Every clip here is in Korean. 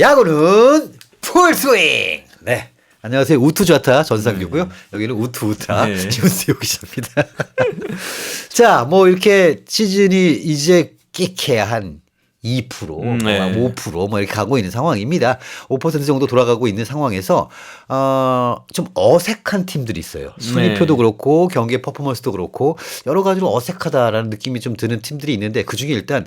야구는 풀스윙. 네. 안녕하세요. 우투좌타 전상규고요. 여기는 우투우타 윤수용 기자입니다. 자, 뭐 이렇게 시즌이 이제 끽해야 한 2%, 5% 뭐 이렇게 가고 있는 상황입니다. 5% 정도 돌아가고 있는 상황에서 좀 어색한 팀들이 있어요. 순위표도 그렇고 경기의 퍼포먼스도 그렇고 여러 가지로 어색하다라는 느낌이 좀 드는 팀들이 있는데 그중에 일단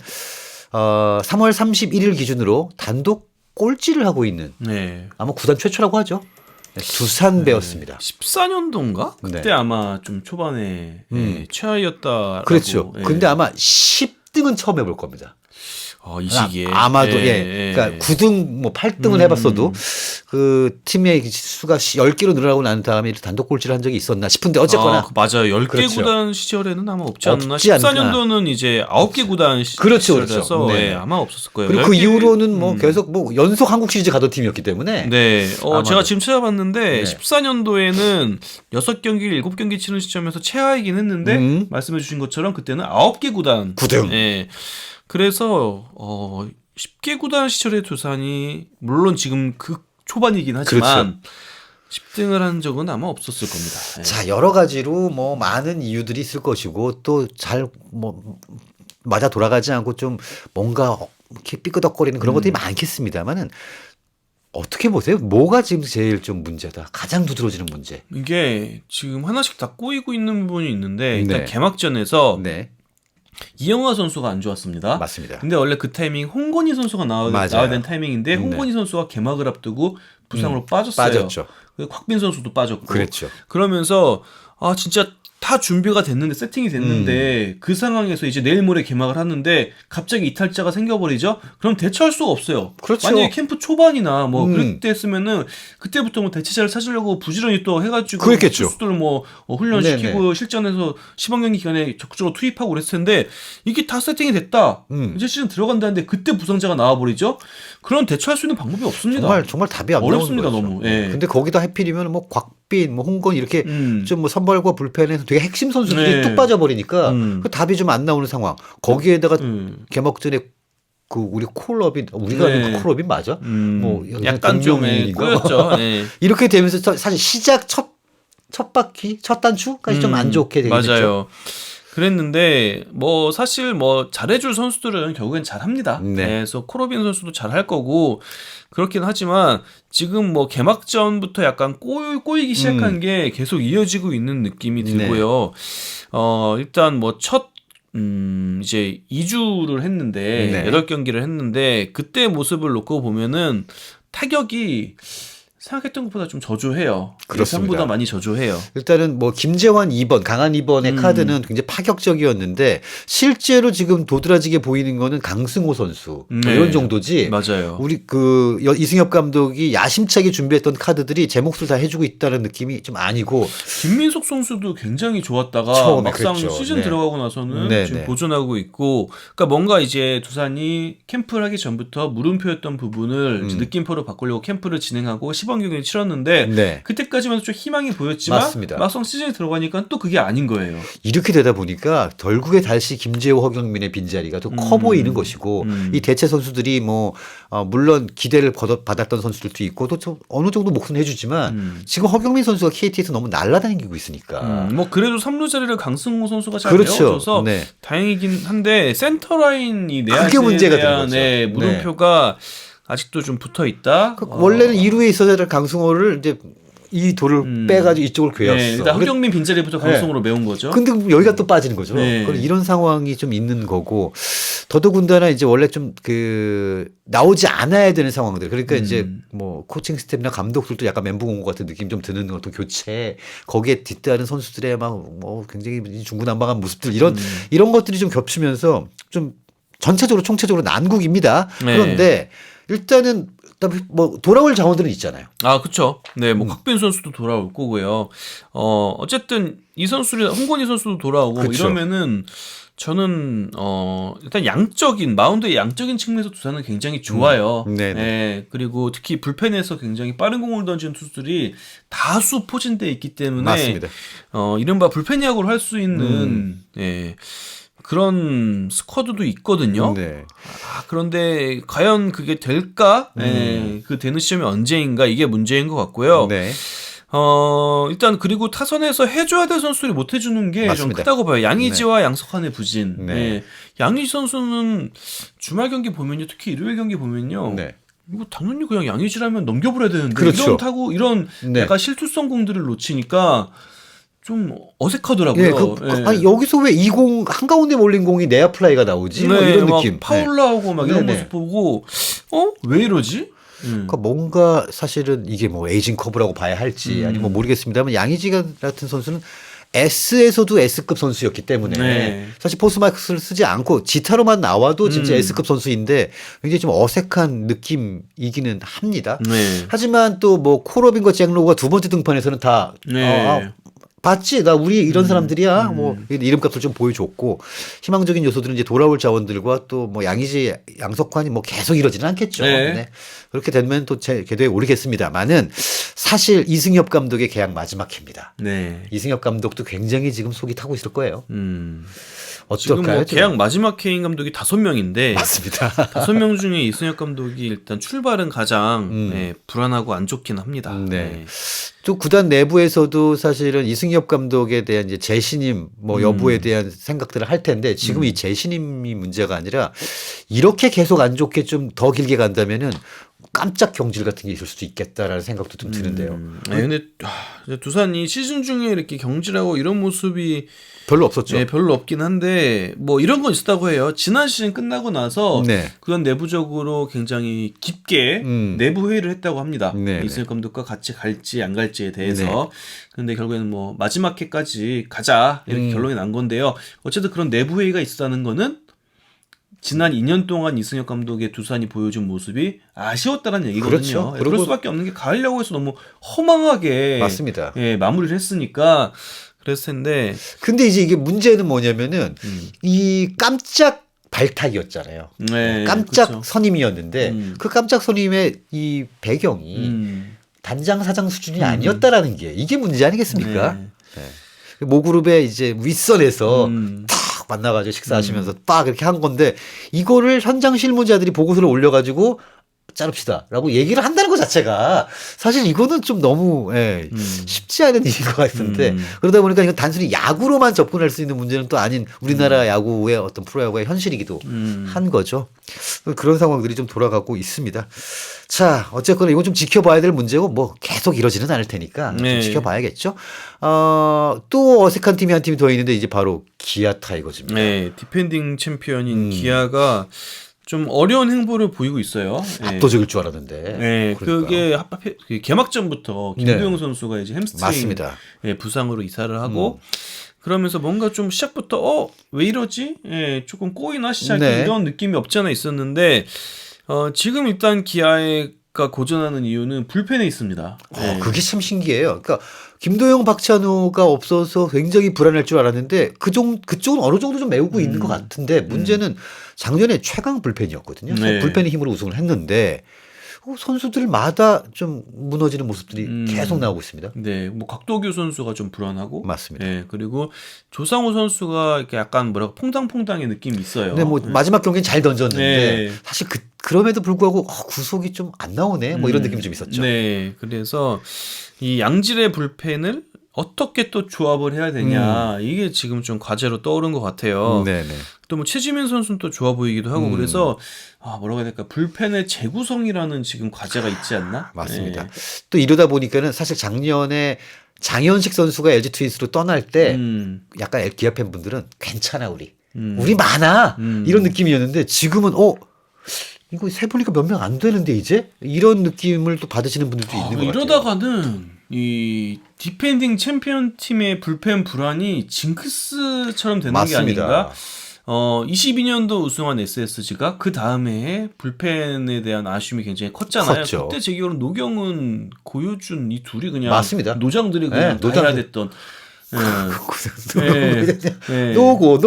3월 31일 기준으로 단독 꼴찌를 하고 있는 아마 구단 최초라고 하죠. 두산 베어스입니다. 14년도인가? 그때 아마 좀 초반에 최하였다라고. 그렇죠. 근데 아마 10등은 처음 해볼 겁니다. 이 시기에 아마도 그러니까 9등 뭐 8등을 해봤어도 그 팀의 수가 10개로 늘어나고 난 다음에 단독 꼴찌를 한 적이 있었나 싶은데 어쨌거나 맞아요. 10개 그렇죠. 구단 시절에는 아마 없지 않나. 없지 14년도는 이제 9개 구단 시절이라서 아마 없었을 거예요. 그리고 그 이후로는 뭐 계속 뭐 연속 한국 시리즈 가던 팀이었기 때문에 제가 지금 찾아봤는데 14년도에는 6경기 7경기 치는 시점에서 최하이긴 했는데 말씀해 주신 것처럼 그때는 9개 구단 9등. 그래서 10개 구단 시절의 두산이 물론 지금 극 초반이긴 하지만 10등을 한 적은 아마 없었을 겁니다. 자, 여러 가지로 뭐 많은 이유들이 있을 것이고 또 잘 뭐 맞아 돌아가지 않고 좀 뭔가 이렇게 삐끄덕거리는 그런 것들이 많겠습니다만은 어떻게 보세요? 뭐가 지금 제일 좀 문제다? 가장 두드러지는 문제. 이게 지금 하나씩 다 꼬이고 있는 부분이 있는데 일단 개막전에서 이영하 선수가 안 좋았습니다. 맞습니다. 근데 원래 그 타이밍 홍건희 선수가 나와야 되는 타이밍인데 홍건희 선수가 개막을 앞두고 부상으로 빠졌어요. 곽빈 선수도 빠졌고. 그렇죠. 그러면서 진짜 다 준비가 됐는데 세팅이 됐는데 그 상황에서 이제 내일 모레 개막을 하는데 갑자기 이탈자가 생겨버리죠. 그럼 대처할 수가 없어요. 그렇죠. 만약에 캠프 초반이나 뭐 그때 했으면은 그때부터 뭐 대체자를 찾으려고 부지런히 또 해가지고 선수들 뭐 훈련시키고 실전에서 시범 경기 기간에 적극적으로 투입하고 그랬을 텐데 이게 다 세팅이 됐다. 이제 시즌 들어간다는데 그때 부상자가 나와버리죠. 그런 대처할 수 있는 방법이 없습니다. 정말 답이 안 어렵습니다. 나오는 거죠. 너무. 근데 거기다 하필이면 뭐 곽빈, 뭐 홍건 이렇게 좀 뭐 선발과 불펜에서 되게 핵심 선수들이 뚝 빠져버리니까 그 답이 좀 안 나오는 상황. 거기에다가 개막전에 그 우리 콜업이 우리가 아는 그 콜업이 맞아? 뭐 약간 좀 꼬였죠. 이렇게 되면서 사실 시작 첫 바퀴 첫 단추까지 좀 안 좋게 되겠죠. 맞아요. 그랬는데 뭐 사실 뭐 잘해줄 선수들은 결국엔 잘합니다. 그래서 코로빈 선수도 잘할 거고 그렇긴 하지만 지금 뭐 개막전부터 약간 꼬이기 시작한 게 계속 이어지고 있는 느낌이 들고요. 일단 뭐 첫 이제 2주를 했는데 8경기를 했는데 그때 모습을 놓고 보면은 타격이 생각했던 것보다 좀 저조해요. 예상보다 많이 저조해요. 일단은 뭐 김재환 2번, 강한 2번의 카드는 굉장히 파격적이었는데 실제로 지금 도드라지게 보이는 거는 강승호 선수 뭐 이런 정도지. 맞아요. 우리 그 이승엽 감독이 야심차게 준비했던 카드들이 제 몫을 다 해주고 있다는 느낌이 좀 아니고. 김민석 선수도 굉장히 좋았다가 막상 시즌 들어가고 나서는 지금 보존하고 있고, 그러니까 뭔가 이제 두산이 캠프를 하기 전부터 물음표였던 부분을 이제 느낌표로 바꾸려고 캠프를 진행하고 시범 경기를 치렀는데 그때까지만 좀 희망이 보였지만 막상 시즌에 들어가니까 또 그게 아닌 거예요. 이렇게 되다 보니까 결국에 다시 김재호, 허경민의 빈자리가 더 커 보이는 것이고 이 대체 선수들이 뭐 물론 기대를 받았던 선수들도 있고 또 어느 정도 몫은 해주지만 지금 허경민 선수가 KT에서 너무 날아다니고 있으니까 뭐 그래도 3루 자리를 강승호 선수가 잘 메워줘서 다행이긴 한데 센터라인이 내야지에 대한 물음표가 아직도 좀 붙어 있다. 원래는 2루에 있어야 될 강승호를 이제 이 돌을 빼가지고 이쪽을 괴었어. 일단 허경민 빈자리부터 강승호로 메운 거죠. 근데 여기가 또 빠지는 거죠. 이런 상황이 좀 있는 거고 더더군다나 이제 원래 좀 그 나오지 않아야 되는 상황들. 그러니까 이제 뭐 코칭 스태프나 감독들도 약간 멘붕 온 것 같은 느낌 좀 드는 어떤 교체 거기에 뒤따른 선수들의 막 뭐 굉장히 중구난방한 모습들 이런 것들이 좀 겹치면서 좀 전체적으로 총체적으로 난국입니다. 그런데 일단은 뭐 돌아올 자원들은 있잖아요. 그렇죠. 뭐 곽빈 선수도 돌아올 거고요. 어쨌든 이 선수들 홍건희 선수도 돌아오고 이러면은 저는 일단 마운드의 양적인 측면에서 두산은 굉장히 좋아요. 그리고 특히 불펜에서 굉장히 빠른 공을 던지는 투수들이 다수 포진돼 있기 때문에 맞습니다. 이른바 불펜 야구를 할 수 있는 그런 스쿼드도 있거든요. 네. 그런데 과연 그게 될까? 그 되는 시점이 언제인가 이게 문제인 것 같고요. 네. 일단 그리고 타선에서 해줘야 될 선수들이 못 해주는 게 좀 크다고 봐요. 양의지와 양석환의 부진. 네. 양의지 선수는 주말 경기 보면요, 특히 일요일 경기 보면요. 네. 이거 당연히 그냥 양의지라면 넘겨버려야 되는데 그렇죠. 이런 타구 이런 네. 약간 실투성 공들을 놓치니까 좀 어색하더라고요. 아니, 여기서 왜 이 공 한가운데 몰린 공이 내야 플라이가 나오지? 뭐 이런 느낌. 파울라하고 막 이런 모습 보고 왜 이러지? 그러니까 뭔가 사실은 이게 뭐 에이징 커브라고 봐야 할지 아니면 모르겠습니다만 양의지 같은 선수는 S에서도 S급 선수였기 때문에 사실 포스마크를 쓰지 않고 지타로만 나와도 진짜 S급 선수인데 굉장히 좀 어색한 느낌이기는 합니다. 하지만 또 뭐 콜업인과 잭로우가 두 번째 등판에서는 다 봤지? 나 우리 이런 사람들이야. 뭐 이름값을 좀 보여줬고 희망적인 요소들은 이제 돌아올 자원들과 또 뭐 양의지, 양석환이 뭐 계속 이러지는 않겠죠. 네. 그렇게 되면 또 제 궤도에 오르겠습니다만은 사실 이승엽 감독의 계약 마지막 해입니다. 네. 이승엽 감독도 굉장히 지금 속이 타고 있을 거예요. 지금 뭐 계약 마지막 해인 감독이 5명인데 맞습니다. 5명 중에 이승엽 감독이 일단 출발은 가장 불안하고 안 좋긴 합니다. 네. 또 구단 내부에서도 사실은 이승엽 감독에 대한 이제 재신임 뭐 여부에 대한 생각들을 할 텐데 지금 이 재신임이 문제가 아니라 이렇게 계속 안 좋게 좀 더 길게 간다면은 깜짝 경질 같은 게 있을 수도 있겠다라는 생각도 좀 드는데요. 근데 두산이 시즌 중에 이렇게 경질하고 이런 모습이 별로 없었죠. 네, 별로 없긴 한데 뭐 이런 건 있었다고 해요. 지난 시즌 끝나고 나서 그건 내부적으로 굉장히 깊게 내부 회의를 했다고 합니다. 이승엽 감독과 같이 갈지 안 갈지에 대해서. 그런데 결국에는 뭐 마지막 회까지 가자 이렇게 결론이 난 건데요. 어쨌든 그런 내부 회의가 있었다는 거는 지난 2년 동안 이승엽 감독의 두산이 보여준 모습이 아쉬웠다는 얘기거든요. 그렇죠. 그럴 수밖에 없는 게 가을 야구에서 너무 허망하게 맞습니다. 마무리를 했으니까 그랬을 텐데. 근데 이제 이게 문제는 뭐냐면은 이 깜짝 발탁이었잖아요. 깜짝 그렇죠. 선임이었는데 그 깜짝 선임의 이 배경이 단장 사장 수준이 아니었다라는 게 이게 문제 아니겠습니까? 모그룹의 이제 윗선에서 탁 만나가지고 식사하시면서 딱 이렇게 한 건데 이거를 현장 실무자들이 보고서를 올려가지고 자릅시다라고 얘기를 한다는 것 자체가 사실 이거는 좀 너무 쉽지 않은 일인 것 같은데 그러다 보니까 이건 단순히 야구로만 접근할 수 있는 문제는 또 아닌 우리나라 야구의 어떤 프로야구의 현실이기도 한 거죠. 그런 상황들이 좀 돌아가고 있습니다. 자, 어쨌거나 이건 좀 지켜봐야 될 문제고 뭐 계속 이러지는 않을 테니까 좀 지켜봐야겠죠. 또 어색한 팀이 한 팀이 더 있는데 이제 바로 기아 타이거즈입니다. 네, 디펜딩 챔피언인 기아가 좀 어려운 행보를 보이고 있어요. 압도적일 줄 알았는데. 네, 그러니까. 그게 개막전부터 김도영 선수가 이제 햄스트링 맞습니다. 부상으로 이사를 하고 그러면서 뭔가 좀 시작부터 왜 이러지? 조금 꼬이나 시작이 이런 느낌이 없지 않아 있었는데 지금 일단 기아가 고전하는 이유는 불펜에 있습니다. 그게 참 신기해요. 그러니까 김도영, 박찬호가 없어서 굉장히 불안할 줄 알았는데 그쪽은 어느 정도 좀 메우고 있는 것 같은데 문제는 작년에 최강 불펜이었거든요. 불펜의 힘으로 우승을 했는데 선수들마다 좀 무너지는 모습들이 계속 나오고 있습니다. 네, 뭐 각도규 선수가 좀 불안하고, 맞습니다. 네, 그리고 조상우 선수가 이렇게 약간 퐁당퐁당의 느낌이 있어요. 네, 뭐 마지막 경기는 잘 던졌는데 사실 그럼에도 불구하고 구속이 좀 안 나오네, 뭐 이런 느낌이 좀 있었죠. 네, 그래서 이 양질의 불펜을 어떻게 또 조합을 해야 되냐 이게 지금 좀 과제로 떠오른 것 같아요. 또 뭐 최지민 선수는 또 좋아 보이기도 하고 그래서 뭐라고 해야 될까 불펜의 재구성이라는 지금 과제가 있지 않나? 맞습니다. 또 이러다 보니까는 사실 작년에 장현식 선수가 LG 트윈스로 떠날 때 약간 기아 팬분들은 괜찮아 우리 많아 이런 느낌이었는데 지금은 이거 세보니까 몇 명 안 되는데 이제 이런 느낌을 또 받으시는 분들도 있는 것 같아요. 이러다가는 이 디펜딩 챔피언 팀의 불펜 불안이 징크스처럼 되는 맞습니다. 게 아닌가? 22년도 우승한 SSG가 그 다음에 불펜에 대한 아쉬움이 굉장히 컸잖아요. 컸죠. 그때 제 기억으로는 노경은, 고효준 이 둘이 그냥 맞습니다. 노장들이 그냥 해야 됐던. 노고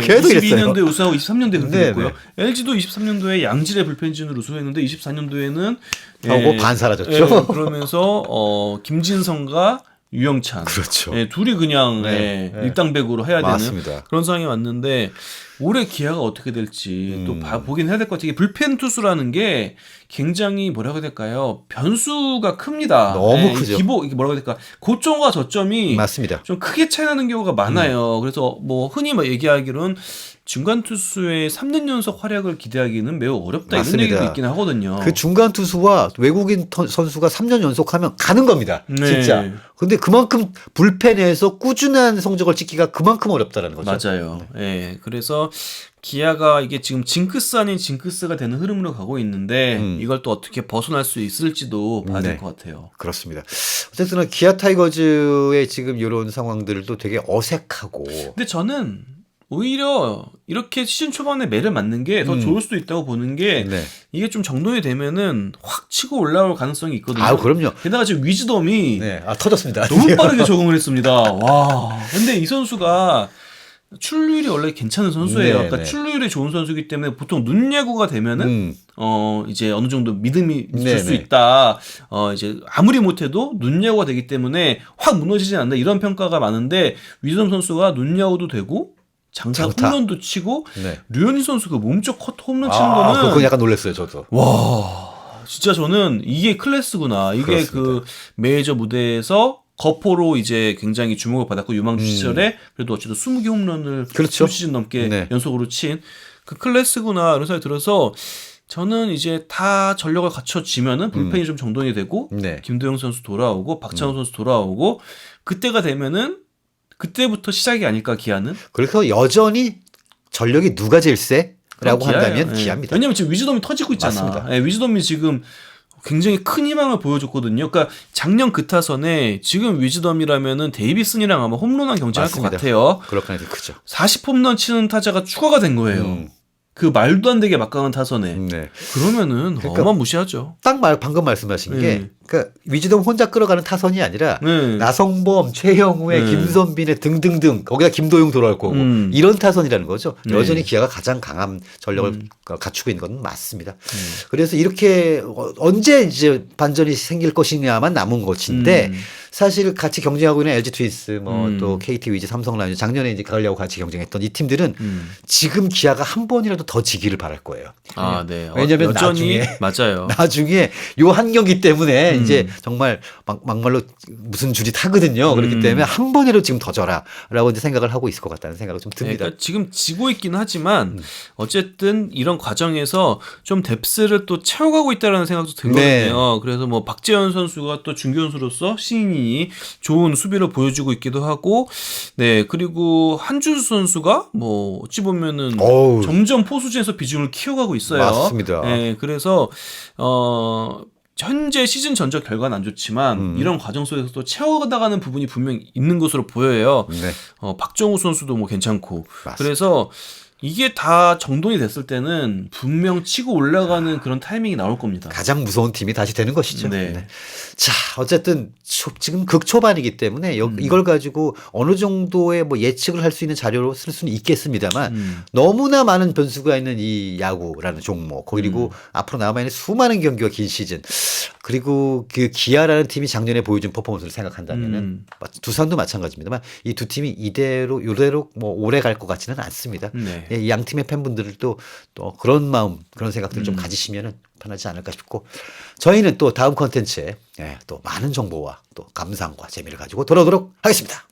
계속 이랬어요. 22년도에 우승하고 23년도에 그렇게 됐고요. LG도 23년도에 양질의 불펜진으로 우승했는데 24년도에는 반 사라졌죠. 그러면서 김진성과 유영찬. 그렇죠. 예, 둘이 그냥 네, 네. 일당백으로 해야 맞습니다. 되는 그런 상황이 왔는데 올해 기아가 어떻게 될지 또 보긴 해야 될 것 같아요. 불펜 투수라는 게 굉장히 뭐라고 해야 될까요? 변수가 큽니다. 너무 크죠. 이게 뭐라고 해야 될까? 고점과 저점이 맞습니다. 좀 크게 차이 나는 경우가 많아요. 그래서 뭐 흔히 얘기하기로는 중간 투수의 3년 연속 활약을 기대하기는 매우 어렵다 맞습니다. 이런 얘기도 있긴 하거든요. 그 중간 투수와 외국인 선수가 3년 연속하면 가는 겁니다. 네. 진짜. 근데 그만큼 불펜에서 꾸준한 성적을 찍기가 그만큼 어렵다라는 거죠. 맞아요. 예. 그래서 기아가 이게 지금 징크스 아닌 징크스가 되는 흐름으로 가고 있는데 이걸 또 어떻게 벗어날 수 있을지도 봐야 될 것 같아요. 그렇습니다. 어쨌든 기아 타이거즈의 지금 이런 상황들도 되게 어색하고. 근데 저는 오히려 이렇게 시즌 초반에 매를 맞는 게 더 좋을 수도 있다고 보는 게 네. 이게 좀 정돈이 되면은 확 치고 올라올 가능성이 있거든요. 아, 그럼요. 게다가 지금 위즈덤이 네. 아, 터졌습니다. 너무 빠르게 적응을 했습니다. 와. 근데 이 선수가 출루율이 원래 괜찮은 선수예요. 네, 그러니까 네. 출루율이 좋은 선수이기 때문에 보통 눈야구가 되면은 이제 어느 정도 믿음이 네, 줄 수 네. 있다. 이제 아무리 못해도 눈야구가 되기 때문에 확 무너지지 않는다 이런 평가가 많은데 위즈덤 선수가 눈야구도 되고 장타 홈런도 치고 네. 류현진 선수가 몸쪽 커트 홈런 치는 아, 거는 그건 약간 놀랐어요, 저도. 와 진짜 저는 이게 클래스구나. 이게 그렇습니다. 그 메이저 무대에서 거포로 이제 굉장히 주목을 받았고 유망주 시절에 그래도 어쨌든 20개 홈런을 그렇죠. 2시즌 넘게 네. 연속으로 친 그 클래스구나 이런 생각이 들어서 저는 이제 다 전력을 갖춰지면은 불펜이 좀 정돈이 되고 네. 김도영 선수 돌아오고 박찬호 선수 돌아오고 그때가 되면은 그때부터 시작이 아닐까 기아는. 그래서 여전히 전력이 누가 제일 세? 라고 기아예요. 한다면 예. 기아입니다. 왜냐면 지금 위즈덤이 터지고 있잖아. 맞습니다. 예, 위즈덤이 지금 굉장히 큰 희망을 보여줬거든요. 그러니까 작년 그 타선에 지금 위즈덤이라면은 데이비슨이랑 아마 홈런왕 경쟁할 것 맞습니다. 같아요. 그럴 가능성이 크죠. 40홈런 치는 타자가 추가가 된 거예요. 그 말도 안 되게 막강한 타선에. 네. 그러면은 그러니까 어마무시하죠. 방금 말씀하신 게, 그러니까 위즈덤 혼자 끌어가는 타선이 아니라 네. 나성범, 최형우의, 네. 김선빈의 등등등 거기다 김도용 돌아올 거고 이런 타선이라는 거죠. 여전히 기아가 가장 강한 전력을 갖추고 있는 건 맞습니다. 그래서 이렇게 언제 이제 반전이 생길 것이냐만 남은 것인데 사실 같이 경쟁하고 있는 LG 트윈스, 뭐 또 KT 위즈, 삼성 라이온즈 작년에 이제 가을 야구 같이 경쟁했던 이 팀들은 지금 기아가 한 번이라도 더 지기를 바랄 거예요. 아, 네. 왜냐면 여전히 나중에 맞아요. 나중에 요 한 경기 때문에 이제 정말 막말로 무슨 줄이 타거든요. 그렇기 때문에 한 번이라도 지금 더 져라라고 이제 생각을 하고 있을 것 같다는 생각이 좀 듭니다. 그러니까 지금 지고 있긴 하지만 어쨌든 이런 과정에서 좀 뎁스를 또 채워가고 있다는 생각도 들거든요. 네. 그래서 뭐 박재현 선수가 또 중견수로서 신인이 좋은 수비를 보여주고 있기도 하고, 네 그리고 한준수 선수가 뭐 어찌 보면은 어우. 점점 포수진에서 비중을 키워가고 있어요. 맞습니다. 네, 그래서 현재 시즌 전적 결과는 안 좋지만 이런 과정 속에서 또 채워나가는 부분이 분명 있는 것으로 보여요. 네. 박정우 선수도 뭐 괜찮고. 맞습니다. 그래서 이게 다 정돈이 됐을 때는 분명 치고 올라가는 그런 타이밍이 나올 겁니다. 가장 무서운 팀이 다시 되는 것이죠. 네. 네. 자, 어쨌든 지금 극초반이기 때문에 이걸 가지고 어느 정도의 뭐 예측을 할 수 있는 자료로 쓸 수는 있겠습니다만 너무나 많은 변수가 있는 이 야구라는 종목 그리고 앞으로 남아있는 수많은 경기와 긴 시즌 그리고 그 기아라는 팀이 작년에 보여준 퍼포먼스를 생각한다면은 두산도 마찬가지입니다만 이 두 팀이 이대로 뭐 오래 갈 것 같지는 않습니다. 네. 예, 이 양 팀의 팬분들도 또 그런 마음 그런 생각들을 좀 가지시면은 편하지 않을까 싶고 저희는 또 다음 콘텐츠에 또 많은 정보와 또 감상과 재미를 가지고 돌아오도록 하겠습니다.